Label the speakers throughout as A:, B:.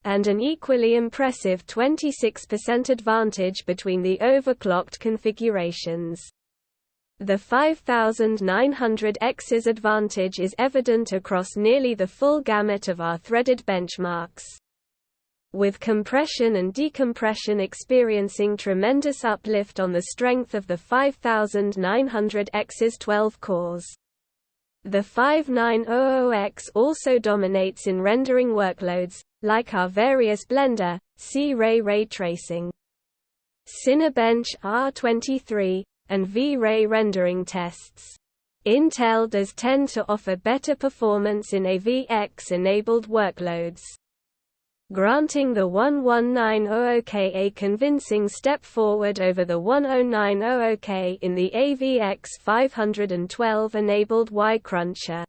A: and an equally impressive 26% advantage between the overclocked configurations. The 5900X's advantage is evident across nearly the full gamut of our threaded benchmarks, with compression and decompression experiencing tremendous uplift on the strength of the 5900X's 12 cores. The 5900X also dominates in rendering workloads, like our various Blender, C-Ray ray tracing, Cinebench R23, and V-Ray rendering tests. Intel does tend to offer better performance in AWSR-enabled workloads, granting the 11900K a convincing step forward over the 10900K in the AWSR-512-enabled Y-Cruncher.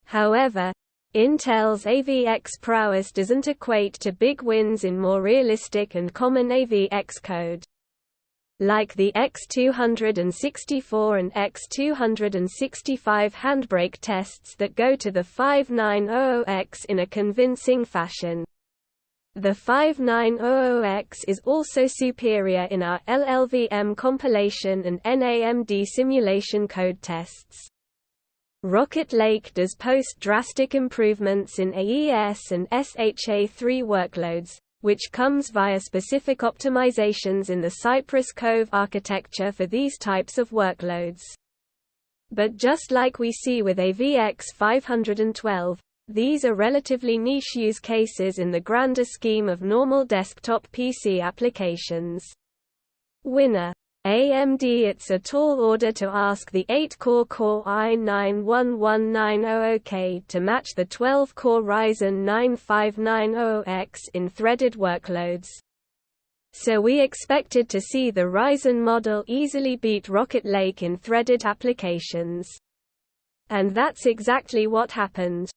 A: However, Intel's AWSR prowess doesn't equate to big wins in more realistic and common AWSR code, like the X264 and X265 handbrake tests that go to the 5900X in a convincing fashion. The 5900X is also superior in our LLVM compilation and NAMD simulation code tests. Rocket Lake does post drastic improvements in AES and SHA-3 workloads, which comes via specific optimizations in the Cypress Cove architecture for these types of workloads. But just like we see with AWSR-512, these are relatively niche use cases in the grander scheme of normal desktop PC applications. Winner. AMD. It's a tall order to ask the 8-core Core i9-11900K to match the 12-core Ryzen 9590X in threaded workloads. So we expected to see the Ryzen model easily beat Rocket Lake in threaded applications. And that's exactly what happened.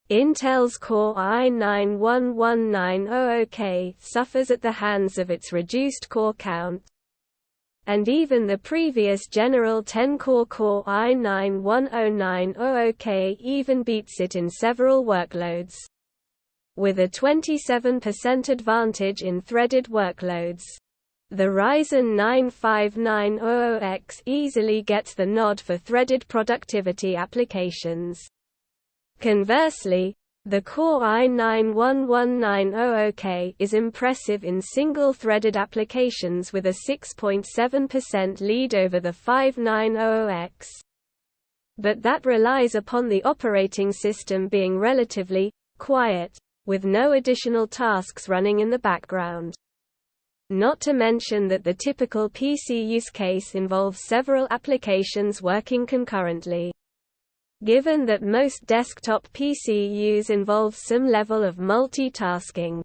A: Intel's Core i9-11900K suffers at the hands of its reduced core count, and even the previous general 10-core Core i9-10900K even beats it in several workloads, with a 27% advantage in threaded workloads. The Ryzen 9590X easily gets the nod for threaded productivity applications. Conversely, the Core i9-11900K is impressive in single-threaded applications with a 6.7% lead over the 590X. But that relies upon the operating system being relatively quiet, with no additional tasks running in the background. Not to mention that the typical PC use case involves several applications working concurrently. Given that most desktop PC use involves some level of multitasking,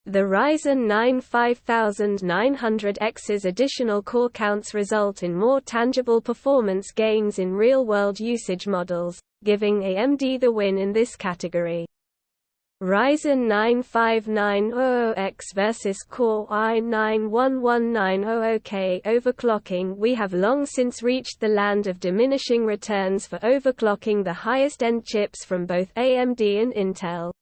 A: the Ryzen 9 5900X's additional core counts result in more tangible performance gains in real-world usage models, giving AMD the win in this category. Ryzen 9 5900X versus Core i9-11900K overclocking. We have long since reached the land of diminishing returns for overclocking the highest-end chips from both AMD and Intel.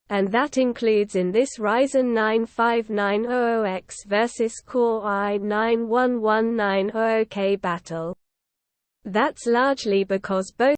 A: And that includes in this Ryzen 9 5900X versus Core i9-11900K battle. That's largely because both